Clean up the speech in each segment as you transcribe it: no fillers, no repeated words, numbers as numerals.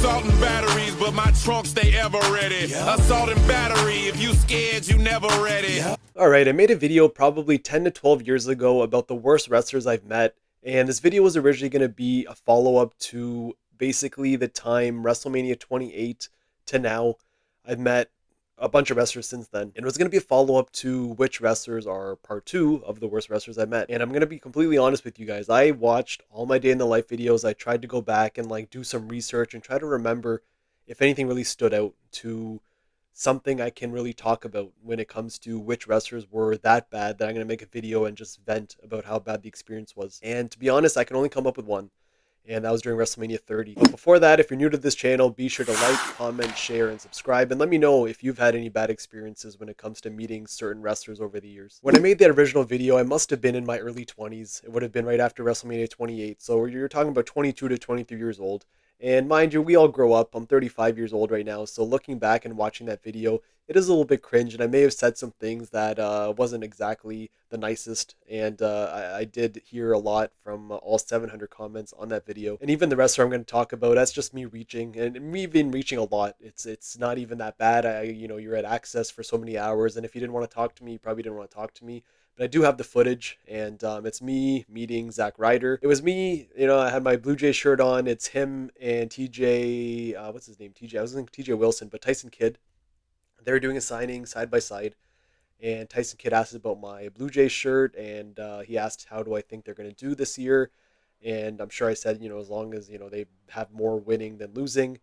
assault and batteries, but my trunk stay ever ready. Assault and battery, if you scared, you never ready. Alright, I made a video probably 10 to 12 years ago about the worst wrestlers I've met, and this video was originally going to be a follow-up to basically the time WrestleMania 28 to now. I've met a bunch of wrestlers since then, and it was going to be a follow-up to which wrestlers are part 2 of the worst wrestlers I met. And I'm going to be completely honest with you guys, I watched all my day in the life videos. I tried to go back and do some research and try to remember if anything really stood out to something I can really talk about when it comes to which wrestlers were that bad that I'm going to make a video and just vent about how bad the experience was. And to be honest, I can only come up with one, and that was during WrestleMania 30. But before that, if you're new to this channel, be sure to like, comment, share, and subscribe, and let me know if you've had any bad experiences when it comes to meeting certain wrestlers over the years. When I made that original video, I must have been in my early 20s. It would have been right after WrestleMania 28, so you're talking about 22 to 23 years old. And mind you, we all grow up. I'm 35 years old right now, so looking back and watching that video, it is a little bit cringe, and I may have said some things that wasn't exactly the nicest, and I did hear a lot from all 700 comments on that video. And even the wrestler I'm going to talk about, that's just me reaching, and me been reaching a lot. It's not even that bad. You're at Access for so many hours, and if you didn't want to talk to me, you probably didn't want to talk to me. But I do have the footage, and it's me meeting Zack Ryder. It was me, I had my Blue Jay shirt on. It's him and TJ, what's his name? TJ, I was thinking TJ Wilson, but Tyson Kidd. They were doing a signing side by side, and Tyson Kidd asked about my Blue Jay shirt, and he asked, how do I think they're going to do this year? And I'm sure I said, as long as, they have more winning than losing.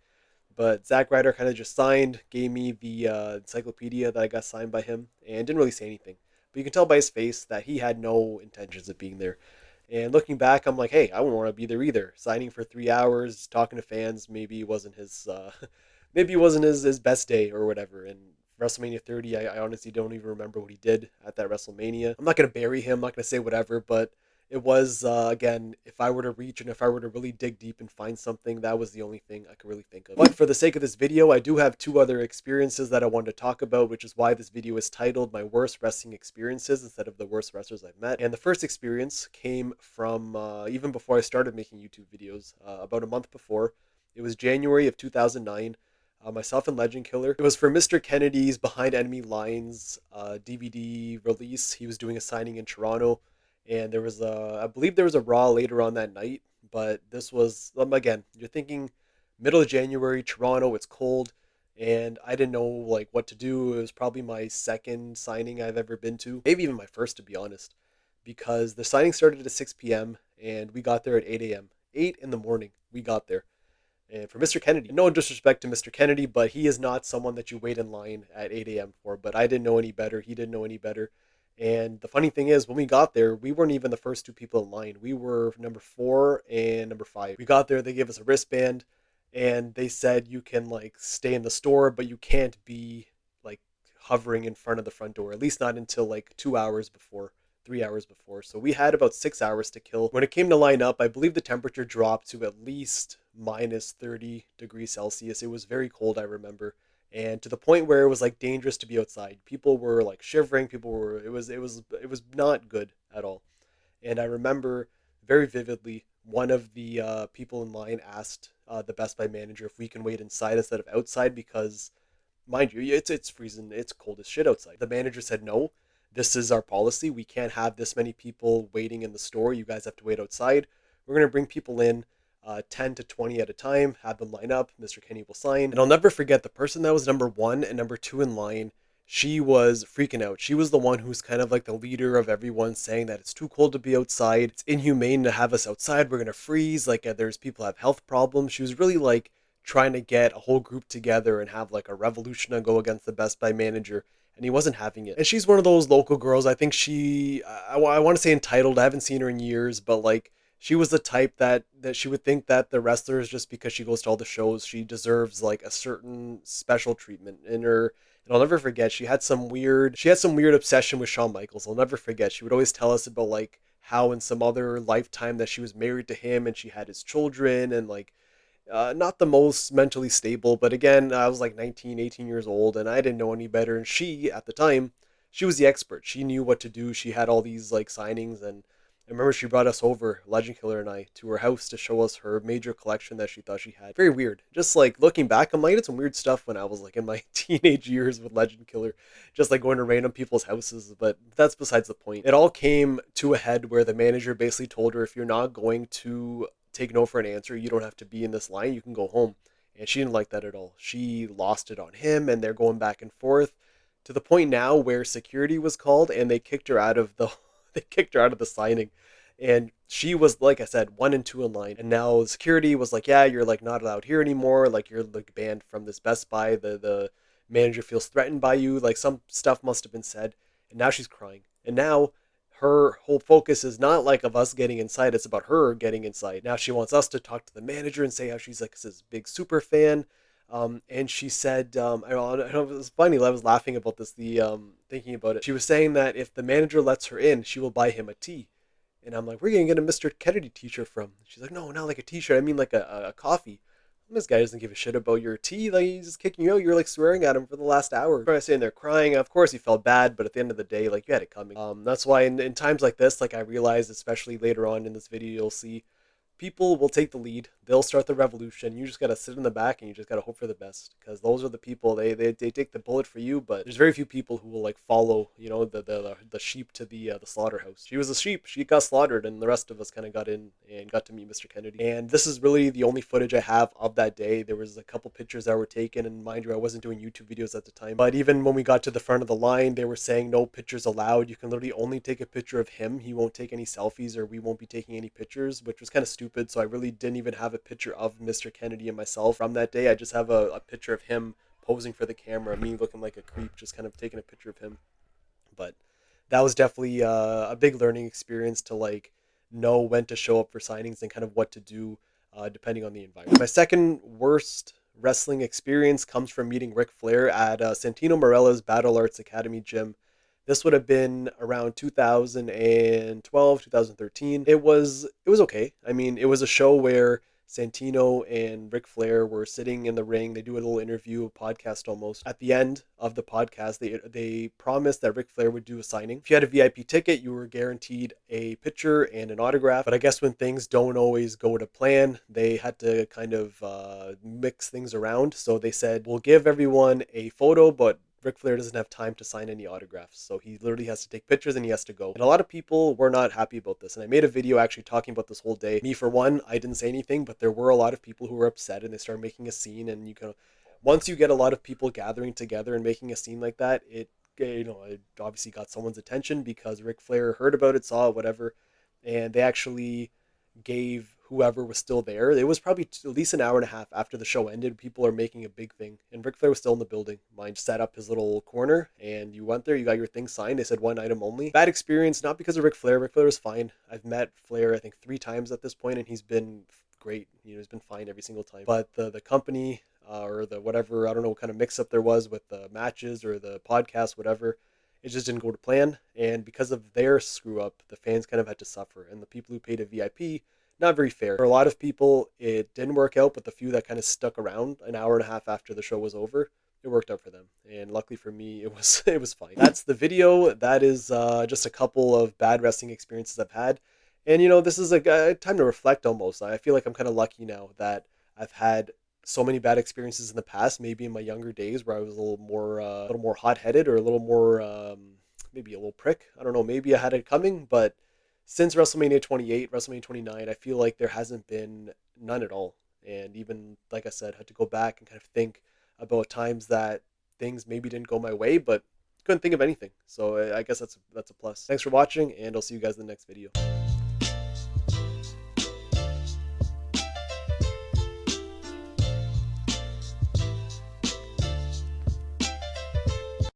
But Zack Ryder kind of just signed, gave me the encyclopedia that I got signed by him, and didn't really say anything. But you can tell by his face that he had no intentions of being there. And looking back, I'm like, hey, I wouldn't want to be there either. Signing for 3 hours, talking to fans, maybe it wasn't his, maybe it wasn't his best day or whatever. And WrestleMania 30, I honestly don't even remember what he did at that WrestleMania. I'm not going to bury him, I'm not going to say whatever, but it was, again, if I were to reach and if I were to really dig deep and find something, that was the only thing I could really think of. But for the sake of this video, I do have 2 other experiences that I wanted to talk about, which is why this video is titled My Worst Wrestling Experiences instead of the worst wrestlers I've met. And the first experience came from even before I started making YouTube videos, about a month before. It was January of 2009. Myself and Legend Killer. It was for Mr. Kennedy's Behind Enemy Lines DVD release. He was doing a signing in Toronto. And there was I believe there was a Raw later on that night, but this was, again, you're thinking middle of January, Toronto, it's cold, and I didn't know what to do. It was probably my second signing I've ever been to, maybe even my first, to be honest, because the signing started at 6 p.m. and we got there at 8 a.m. 8 in the morning, we got there. And for Mr. Kennedy, no disrespect to Mr. Kennedy, but he is not someone that you wait in line at 8 a.m. for, but I didn't know any better, he didn't know any better. And the funny thing is, when we got there, we weren't even the first 2 people in line. We were number 4 and number 5. We got there, they gave us a wristband, and they said you can stay in the store, but you can't be hovering in front of the front door, at least not until 2 hours before, 3 hours before. So we had about 6 hours to kill. When it came to line up, I believe the temperature dropped to at least minus 30 degrees Celsius. It was very cold, I remember. And to the point where it was dangerous to be outside. People were shivering. People were, it was not good at all. And I remember very vividly, one of the people in line asked the Best Buy manager if we can wait inside instead of outside because, mind you, it's freezing, it's cold as shit outside. The manager said, no, this is our policy. We can't have this many people waiting in the store. You guys have to wait outside. We're going to bring people in 10 to 20 at a time, have them line up, Mr. Kenny will sign. And I'll never forget the person that was number 1 and number 2 in line. She was freaking out. She was the one who's kind of the leader of everyone, saying that it's too cold to be outside. It's inhumane to have us outside. We're going to freeze. There's people have health problems. She was really trying to get a whole group together and have a revolution and go against the Best Buy manager. And he wasn't having it. And she's one of those local girls. I think I want to say entitled. I haven't seen her in years, but she was the type that she would think that the wrestlers, just because she goes to all the shows, she deserves a certain special treatment in her. And I'll never forget, she had some weird obsession with Shawn Michaels. I'll never forget. She would always tell us about how in some other lifetime that she was married to him and she had his children and not the most mentally stable. But again, I was 19, 18 years old and I didn't know any better. And she, at the time, she was the expert. She knew what to do. She had all these signings and I remember she brought us over, Legend Killer and I, to her house to show us her major collection that she thought she had. Very weird. Just like looking back, I'm like, I did some weird stuff when I was like in my teenage years with Legend Killer, just like going to random people's houses, but that's besides the point. It all came to a head where the manager basically told her, if you're not going to take no for an answer, you don't have to be in this line, you can go home. And she didn't like that at all. She lost it on him, and they're going back and forth to the point now where security was called and they kicked her out of the they kicked her out of the signing. And she was, like I said, 1 and 2 in line. And now security was like, yeah, you're like not allowed here anymore. Like you're like banned from this Best Buy. The manager feels threatened by you. Like some stuff must have been said. And now she's crying. And now her whole focus is not like of us getting inside. It's about her getting inside. Now she wants us to talk to the manager and say how she's like this big super fan. And she said, I don't know, it was funny. I was laughing about this, thinking about it. She was saying that if the manager lets her in, she will buy him a tea. And I'm like, where are you going to get a Mr. Kennedy t-shirt from? She's like, no, not like a t-shirt. I mean like a coffee. And this guy doesn't give a shit about your tea. Like, he's just kicking you out. You're like swearing at him for the last hour. I was sitting there crying. Of course he felt bad, but at the end of the day, like you had it coming. That's why in times like this, like I realized, especially later on in this video, you'll see people will take the lead. They'll start the revolution. You just got to sit in the back and you just got to hope for the best, because those are the people, they take the bullet for you, but there's very few people who will like follow, you know, the sheep to the slaughterhouse. She was a sheep. She got slaughtered and the rest of us kind of got in and got to meet Mr. Kennedy. And this is really the only footage I have of that day. There was a couple pictures that were taken, and mind you, I wasn't doing YouTube videos at the time, but even when we got to the front of the line, they were saying no pictures allowed. You can literally only take a picture of him. He won't take any selfies, or we won't be taking any pictures, which was kind of stupid. So I really didn't even have a picture of Mr. Kennedy and myself from that day. I just have a picture of him posing for the camera, me looking like a creep, just kind of taking a picture of him. But that was definitely a big learning experience to like know when to show up for signings and kind of what to do depending on the environment. My second worst wrestling experience comes from meeting Ric Flair at Santino Marella's Battle Arts Academy gym. This would have been around 2012, 2013. It was okay. I mean, it was a show where Santino and Ric Flair were sitting in the ring. They do a little interview, a podcast almost. At the end of the podcast, they promised that Ric Flair would do a signing. If you had a VIP ticket, you were guaranteed a picture and an autograph. But I guess when things don't always go to plan, they had to kind of mix things around. So they said, we'll give everyone a photo, but Ric Flair doesn't have time to sign any autographs, so he literally has to take pictures and he has to go. And a lot of people were not happy about this, and I made a video actually talking about this whole day. Me, for one, I didn't say anything, but there were a lot of people who were upset, and they started making a scene. And you can, once you get a lot of people gathering together and making a scene like that, it obviously got someone's attention because Ric Flair heard about it, saw it, whatever, and they actually gave whoever was still there. It was probably at least an hour and a half after the show ended. People are making a big thing, and Ric Flair was still in the building. Mine set up his little corner, and you went there, you got your thing signed. They said one item only. Bad experience, not because of Ric Flair. Ric Flair was fine. I've met Flair, I think, 3 times at this point, and he's been great. You know, he's been fine every single time. But the company or the whatever, I don't know what kind of mix-up there was with the matches or the podcast, whatever, it just didn't go to plan. And because of their screw up, the fans kind of had to suffer. And the people who paid a VIP, not very fair. For a lot of people, it didn't work out, but the few that kind of stuck around an hour and a half after the show was over, it worked out for them. And luckily for me, it was fine. That's the video. That is just a couple of bad wrestling experiences I've had. And, you know, this is a time to reflect almost. I feel like I'm kind of lucky now that I've had so many bad experiences in the past, maybe in my younger days where I was a little more hot-headed or a little more, maybe a little prick. I don't know, maybe I had it coming, but since WrestleMania 28, WrestleMania 29, I feel like there hasn't been none at all. And even, like I said, had to go back and kind of think about times that things maybe didn't go my way, but couldn't think of anything. So I guess that's a plus. Thanks for watching, and I'll see you guys in the next video.